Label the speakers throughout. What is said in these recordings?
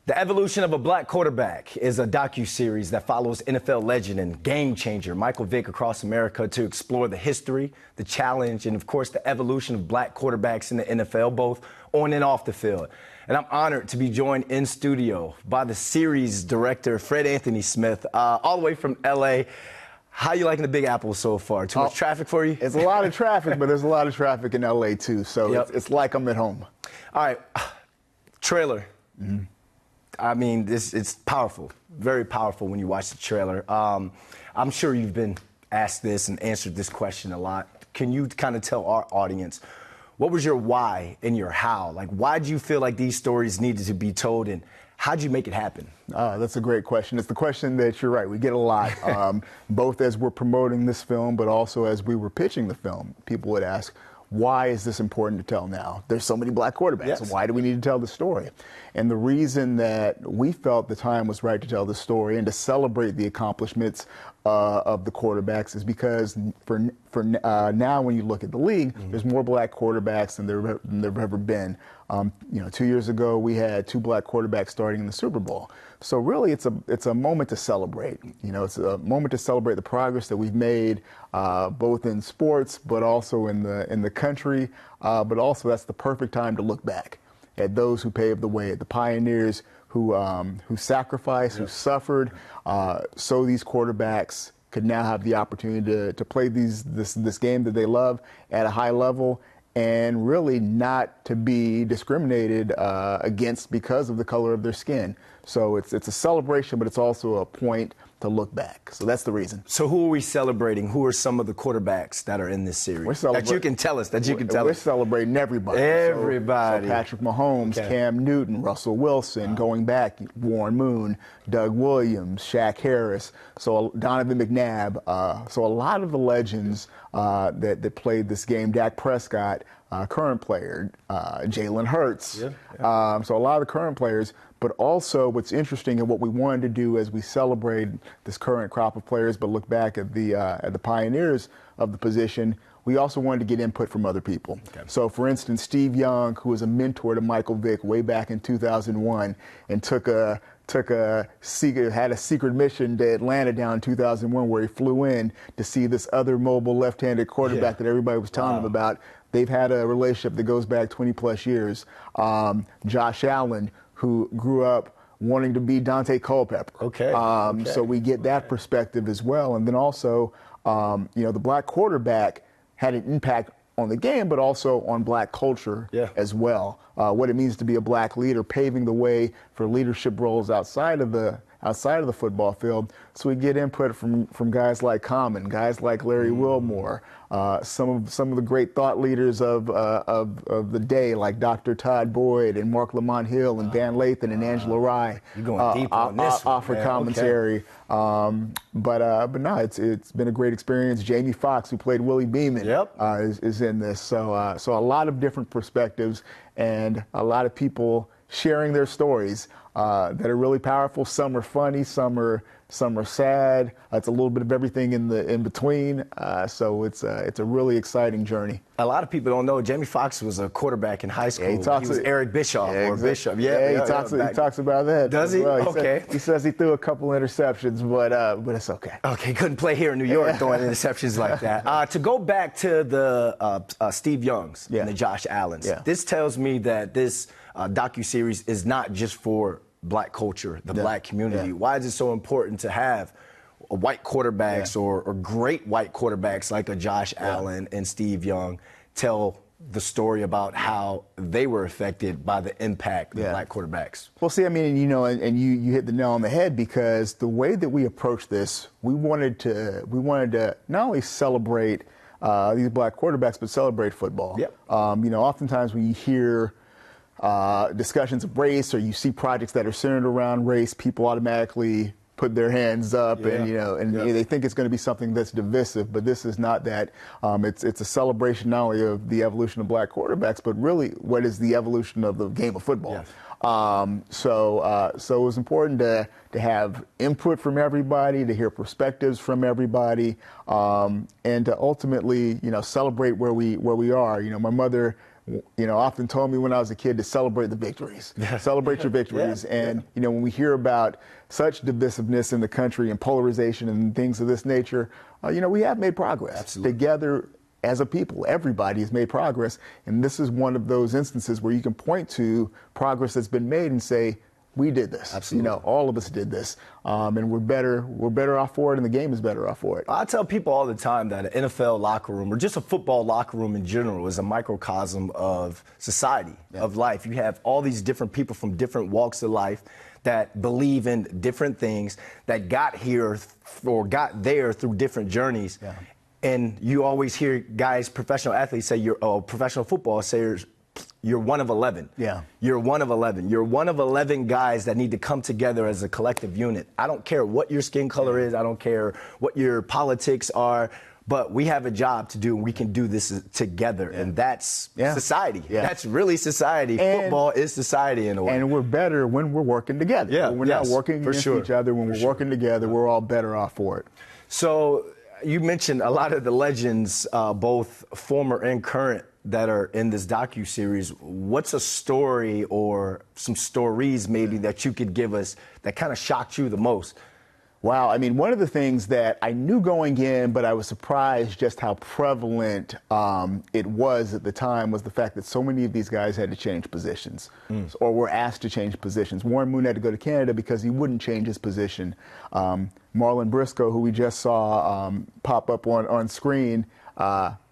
Speaker 1: The Evolution of a Black Quarterback is a docuseries that follows NFL legend and game changer Michael Vick across America to explore the history, the challenge, and of course the evolution of black quarterbacks in the NFL, both on and off the field. And I'm honored to be joined in studio by the series director, FredAnthony Smith, all the way from LA. How you liking the Big Apple so far? Too much traffic for you?
Speaker 2: It's a lot of traffic, but there's a lot of traffic in LA too, so it's like I'm at home.
Speaker 1: All right, trailer. Mm-hmm. I mean, it's powerful, very powerful when you watch the trailer. I'm sure you've been asked this and answered this question a lot. Can you kind of tell our audience, what was your why and your how? Like, why do you feel like these stories needed to be told, and how'd you make it happen?
Speaker 2: That's a great question. It's the question that you're right, we get a lot, both as we're promoting this film, but also as we were pitching the film. People would ask, why is this important to tell now? There's so many black quarterbacks.
Speaker 1: Yes.
Speaker 2: Why do we need to tell the story? And the reason that we felt the time was right to tell the story and to celebrate the accomplishments of the quarterbacks is because for now, when you look at the league, there's more black quarterbacks than there have ever been. 2 years ago, we had 2 black quarterbacks starting in the Super Bowl. So really, it's a moment to celebrate. It's a moment to celebrate the progress that we've made, both in sports, but also in the country. But also, that's the perfect time to look back at those who paved the way, at the pioneers who sacrificed, who suffered, so these quarterbacks could now have the opportunity to play this game that they love at a high level, and really not to be discriminated against because of the color of their skin. So it's a celebration, but it's also a point to look back. So that's the reason.
Speaker 1: So who are we celebrating? Who are some of the quarterbacks that are in this series? That you can tell us.
Speaker 2: We're celebrating everybody.
Speaker 1: Everybody.
Speaker 2: So Patrick Mahomes, Cam Newton, Russell Wilson, going back, Warren Moon, Doug Williams, Shaq Harris, so Donovan McNabb. So a lot of the legends that played this game, Dak Prescott, current player, Jalen Hurts. So a lot of the current players. But also what's interesting and what we wanted to do as we celebrate this current crop of players, but look back at the pioneers of the position, we also wanted to get input from other people. So for instance, Steve Young, who was a mentor to Michael Vick way back in 2001 and had a secret mission to Atlanta down in 2001 where he flew in to see this other mobile left-handed quarterback that everybody was telling him about. They've had a relationship that goes back 20 plus years. Josh Allen, who grew up wanting to be Dante Culpepper. So we get that perspective as well. And then also, the black quarterback had an impact on the game, but also on black culture as well. What it means to be a black leader, paving the way for leadership roles outside of the football field. So we get input from guys like Common, guys like Larry Wilmore, some of the great thought leaders of the day, like Dr. Todd Boyd and Mark Lamont Hill and Van Lathan and Angela Rye.
Speaker 1: You're going deep on this one,
Speaker 2: offer commentary. But no, it's been a great experience. Jamie Foxx, who played Willie Beeman, is in this. So a lot of different perspectives and a lot of people sharing their stories that are really powerful. Some are funny, some are sad. It's a little bit of everything in between. So it's a really exciting journey.
Speaker 1: A lot of people don't know Jamie Foxx was a quarterback in high school.
Speaker 2: He
Speaker 1: was Eric Bischoff or Bishop.
Speaker 2: He talks about that.
Speaker 1: Does he?
Speaker 2: Well. He says he threw a couple interceptions, but it's okay.
Speaker 1: Okay, couldn't play here in New York throwing interceptions like that. To go back to the Steve Youngs and the Josh Allens, this tells me that this docuseries is not just for black culture, the black community. Why is it so important to have white quarterbacks or great white quarterbacks like a Josh Allen and Steve Young tell the story about how they were affected by the impact of black quarterbacks?
Speaker 2: Well, see, I mean, and you hit the nail on the head, because the way that we approached this, we wanted to not only celebrate these black quarterbacks, but celebrate football. Oftentimes when you hear discussions of race, or you see projects that are centered around race, people automatically put their hands up and they think it's going to be something that's divisive, but this is not that. It's a celebration not only of the evolution of black quarterbacks, but really what is the evolution of the game of football. So it was important to have input from everybody, to hear perspectives from everybody, and to ultimately celebrate where we are. My mother often told me when I was a kid to celebrate the victories, celebrate your victories. And, when we hear about such divisiveness in the country and polarization and things of this nature, we have made progress.
Speaker 1: Absolutely.
Speaker 2: Together as a people. Everybody has made progress. And this is one of those instances where you can point to progress that's been made and say, we did this.
Speaker 1: Absolutely.
Speaker 2: All of us did this. And we're better off for it, and the game is better off for it.
Speaker 1: I tell people all the time that an NFL locker room, or just a football locker room in general, is a microcosm of society, of life. You have all these different people from different walks of life that believe in different things, that got here or got there through different journeys. Yeah. And you always hear guys, professional athletes say, professional football sayers, you're one of 11.
Speaker 2: Yeah.
Speaker 1: You're one of 11. You're one of 11 guys that need to come together as a collective unit. I don't care what your skin color is. I don't care what your politics are. But we have a job to do, and we can do this together. And that's society. Yeah. That's really society. And football is society in a way.
Speaker 2: And we're better when we're working together.
Speaker 1: Yeah.
Speaker 2: When we're not working against each other. When we're working together, we're all better off for it.
Speaker 1: So you mentioned a lot of the legends, both former and current, that are in this docuseries. What's a story or some stories maybe that you could give us that kind of shocked you the most?
Speaker 2: Wow. I mean, one of the things that I knew going in, but I was surprised just how prevalent it was at the time, was the fact that so many of these guys had to change positions or were asked to change positions. Warren Moon had to go to Canada because he wouldn't change his position. Marlon Briscoe, who we just saw pop up on screen,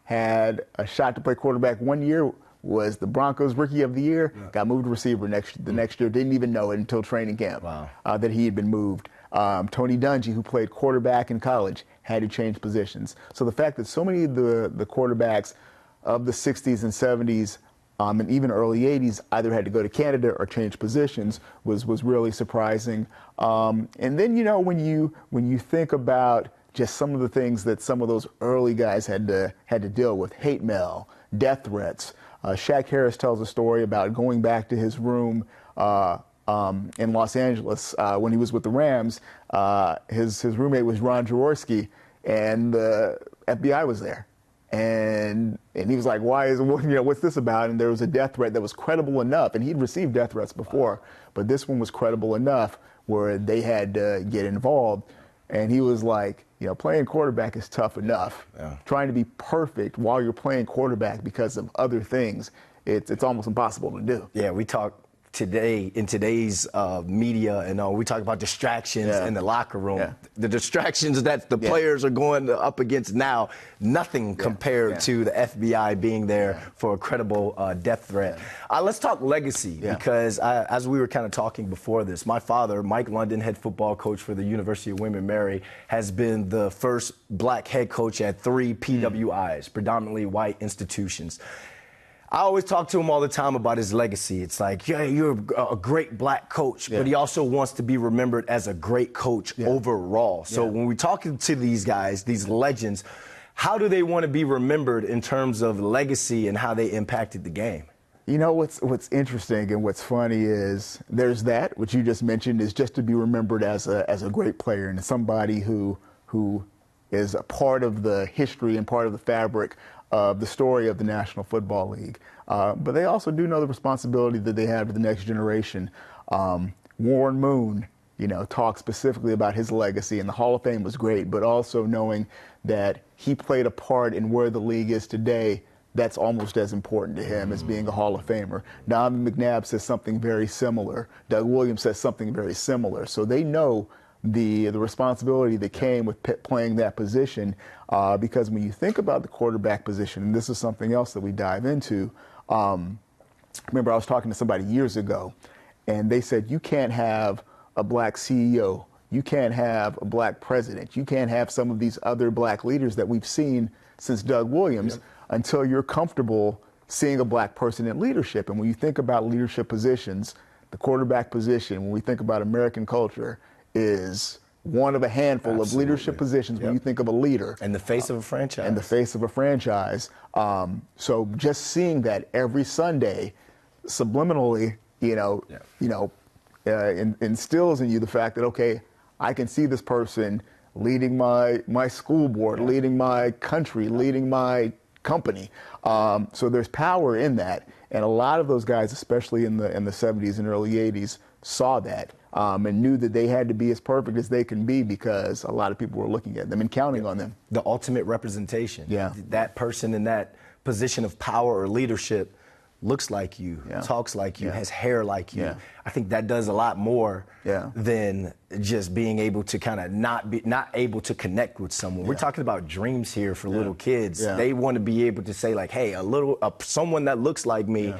Speaker 2: had a shot to play quarterback one year, was the Broncos Rookie of the Year, got moved to receiver the next year, didn't even know it until training camp that he had been moved. Tony Dungy, who played quarterback in college, had to change positions. So the fact that so many of the quarterbacks of the 60s and 70s and even early 80s either had to go to Canada or change positions was really surprising. And then, when you think about just some of the things that some of those early guys had to deal with, hate mail, death threats. Shaq Harris tells a story about going back to his room in Los Angeles when he was with the Rams. His roommate was Ron Jaworski, and the FBI was there. And he was like, what's this about? And there was a death threat that was credible enough, and he'd received death threats before, but this one was credible enough where they had to get involved. And he was like, playing quarterback is tough enough. Yeah. Trying to be perfect while you're playing quarterback because of other things, it's almost impossible to do.
Speaker 1: Yeah, we talk today, in today's media, and we talk about distractions in the locker room. Yeah. The distractions that the players are going up against now, nothing compared to the FBI being there for a credible death threat. Let's talk legacy, because as we were kind of talking before this, my father, Mike London, head football coach for the University of William & Mary, has been the first black head coach at 3 PWIs, predominantly white institutions. I always talk to him all the time about his legacy. It's like, you're a great black coach, but he also wants to be remembered as a great coach overall. So when we're talking to these guys, these legends, how do they want to be remembered in terms of legacy and how they impacted the game?
Speaker 2: What's interesting and what's funny is there's that, which you just mentioned, is just to be remembered as a great player and somebody who is a part of the history and part of the fabric of the story of the National Football League. But they also do know the responsibility that they have to the next generation. Warren Moon, talked specifically about his legacy, and the Hall of Fame was great, but also knowing that he played a part in where the league is today, that's almost as important to him as being a Hall of Famer. Donovan McNabb says something very similar. Doug Williams says something very similar. So they know the responsibility that came with playing that position, because when you think about the quarterback position, and this is something else that we dive into, remember I was talking to somebody years ago, and they said you can't have a black CEO, you can't have a black president, you can't have some of these other black leaders that we've seen since Doug Williams until you're comfortable seeing a black person in leadership. And when you think about leadership positions, the quarterback position, when we think about American culture, is one of a handful of leadership positions when you think of a leader.
Speaker 1: And the face of a franchise.
Speaker 2: And the face of a franchise. So just seeing that every Sunday, subliminally, instills in you the fact that, okay, I can see this person leading my school board, leading my country, leading my company. So there's power in that. And a lot of those guys, especially in the 70s and early 80s, saw that and knew that they had to be as perfect as they can be because a lot of people were looking at them and counting on them.
Speaker 1: The ultimate representation.
Speaker 2: Yeah.
Speaker 1: That person in that position of power or leadership looks like you, talks like you, has hair like you.
Speaker 2: Yeah.
Speaker 1: I think that does a lot more than just being able to kind of not able to connect with someone. We're talking about dreams here for little kids. They want to be able to say like, hey, someone that looks like me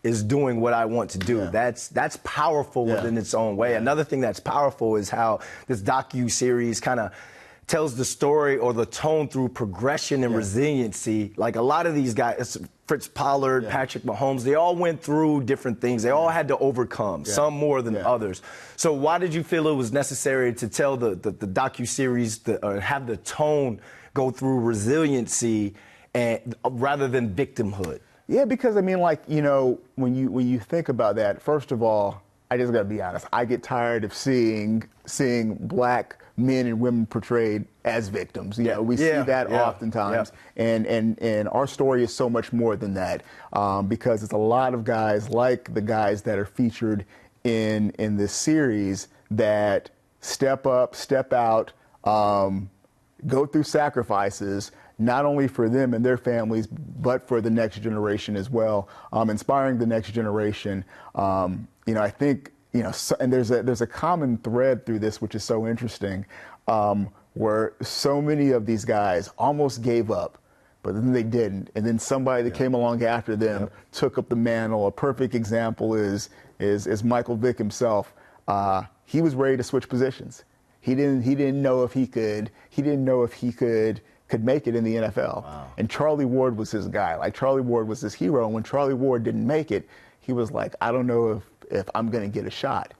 Speaker 1: is doing what I want to do. That's powerful within its own way. Another thing that's powerful is how this docu-series kind of tells the story or the tone through progression and resiliency. Like a lot of these guys, Fritz Pollard, Patrick Mahomes, they all went through different things. They all had to overcome, some more than others. So why did you feel it was necessary to tell the docu-series, or have the tone go through resiliency and rather than victimhood?
Speaker 2: Yeah, because I mean, like, you know, when you think about that, first of all, I just got to be honest. I get tired of seeing black men and women portrayed as victims. You know, we see that oftentimes, and our story is so much more than that because it's a lot of guys like the guys that are featured in this series that step up, step out, go through sacrifices, not only for them and their families, but for the next generation as well, inspiring the next generation. You know, I think, you know, and there's a common thread through this, which is so interesting, where so many of these guys almost gave up, but then they didn't. And then somebody that came along after them took up the mantle. A perfect example is Michael Vick himself. He was ready to switch positions. He didn't know if he could make it in the NFL. Wow. And Charlie Ward was his guy. Like, Charlie Ward was his hero. And when Charlie Ward didn't make it, he was like, I don't know if I'm going to get a shot.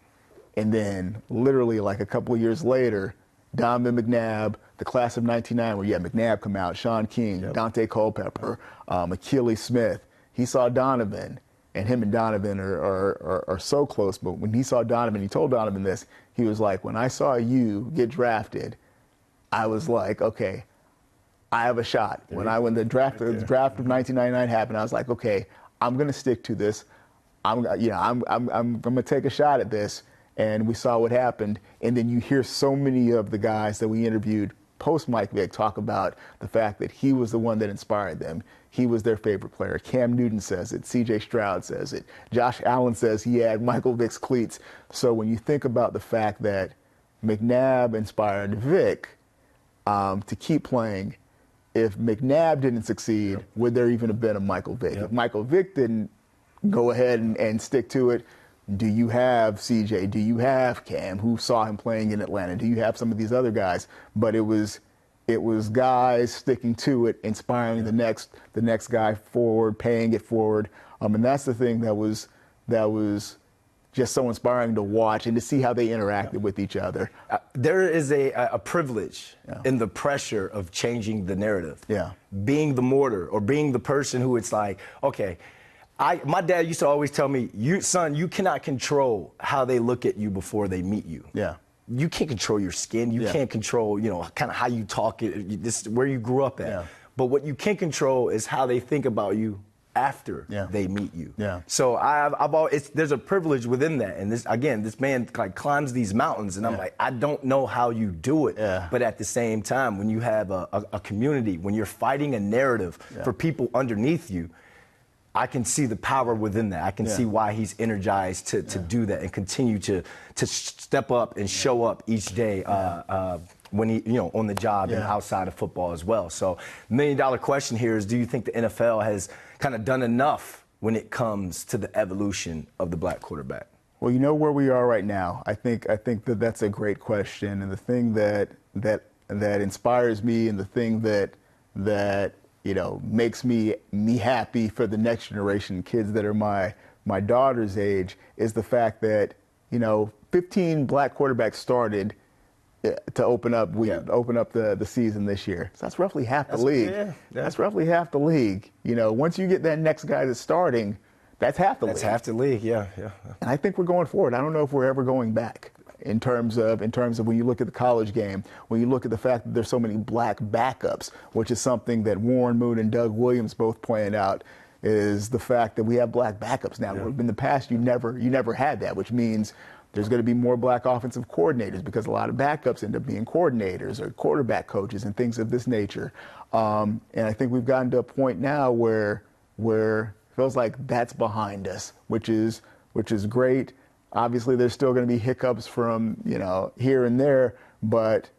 Speaker 2: And then literally like a couple of years later, Donovan McNabb, the class of 99, where you had McNabb come out, Sean King, Dante Culpepper, Achilles Smith. He saw Donovan, and him and Donovan are so close. But when he saw Donovan, he told Donovan this. He was like, when I saw you get drafted, I was like, okay, I have a shot. When the draft of 1999 happened, I was like, okay, I'm going to stick to this. I'm going to take a shot at this. And we saw what happened. And then you hear so many of the guys that we interviewed post Mike Vick talk about the fact that he was the one that inspired them. He was their favorite player. Cam Newton says it. C.J. Stroud says it. Josh Allen says he had Michael Vick's cleats. So when you think about the fact that McNabb inspired Vick to keep playing, if McNabb didn't succeed, would there even have been a Michael Vick? If Michael Vick didn't go ahead and stick to it, do you have CJ? Do you have Cam, who saw him playing in Atlanta? Do you have some of these other guys? But it was guys sticking to it, inspiring the next guy forward, paying it forward. And that's the thing that was just so inspiring to watch and to see how they interacted with each other.
Speaker 1: There is a privilege in the pressure of changing the narrative. Yeah. Being the mortar or being the person who it's like, okay, my dad used to always tell me, son, you cannot control how they look at you before they meet you. Yeah. You can't control your skin. You can't control, kind of how you talk, this where you grew up at. Yeah. But what you can control is how they think about you after they meet you. Yeah. So I've always, there's a privilege within that. And this man like climbs these mountains, and I'm like, I don't know how you do it. Yeah. But at the same time, when you have a community, when you're fighting a narrative for people underneath you, I can see the power within that. I can see why he's energized to do that and continue to step up and show up each day when he, on the job and outside of football as well. So $1 million question here is, do you think the NFL has kind of done enough when it comes to the evolution of the black quarterback?
Speaker 2: Well, you know where we are right now. I think that that's a great question, and the thing that inspires me, and the thing that makes me happy for the next generation, kids that are my daughter's age, is the fact that 15 black quarterbacks started to open up the season this year. So that's roughly half the league. Yeah. That's roughly half the league. Once you get that next guy that's starting, that's half the league.
Speaker 1: That's half the league. Yeah.
Speaker 2: And I think we're going forward. I don't know if we're ever going back. in terms of when you look at the college game, when you look at the fact that there's so many black backups, which is something that Warren Moon and Doug Williams both pointed out, is the fact that we have black backups now. In the past, you never had that, which means there's going to be more black offensive coordinators because a lot of backups end up being coordinators or quarterback coaches and things of this nature. And I think we've gotten to a point now where it feels like that's behind us, which is great. Obviously, there's still going to be hiccups from here and there, but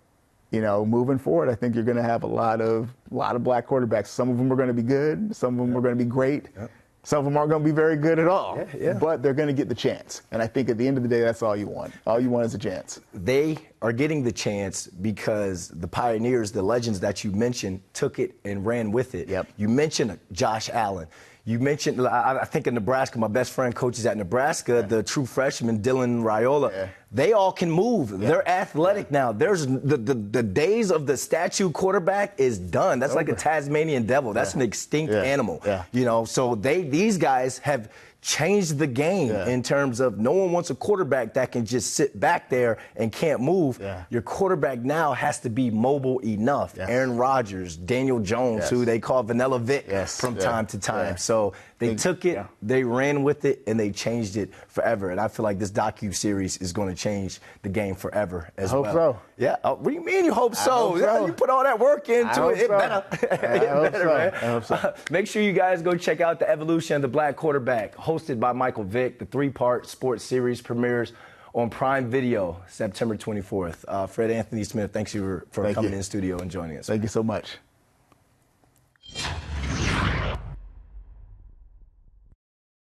Speaker 2: moving forward, I think you're going to have a lot of black quarterbacks. Some of them are going to be good. Some of them are going to be great. Yep. Some of them aren't going to be very good at all. But they're going to get the chance. And I think at the end of the day, that's all you want. All you want is a chance. They
Speaker 1: are getting the chance because the pioneers, the legends that you mentioned, took it and ran with it.
Speaker 2: Yep.
Speaker 1: You mentioned Josh Allen. You mentioned, I think in Nebraska, my best friend coaches at Nebraska, the true freshman, Dylan Raiola. Yeah. They all can move. Yeah. They're athletic now. There's the days of the statue quarterback is done. That's like a Tasmanian devil. That's an extinct animal. Yeah. So these guys have changed the game in terms of no one wants a quarterback that can just sit back there and can't move. Yeah. Your quarterback now has to be mobile enough. Yes. Aaron Rodgers, Daniel Jones, who they call Vanilla Vic from time to time. Yeah. So they took it, they ran with it, and they changed it forever. And I feel like this docu-series is going to change the game forever as well. I hope so. Yeah. What do you mean you hope so? Yeah, you put all that work into it. It better. It better, man. I hope so. Make sure you guys go check out The Evolution of the Black Quarterback, hosted by Michael Vick. The 3-part sports series premieres on Prime Video September 24th. FredAnthony Smith, thanks for coming in studio and joining us.
Speaker 2: Thank you so much.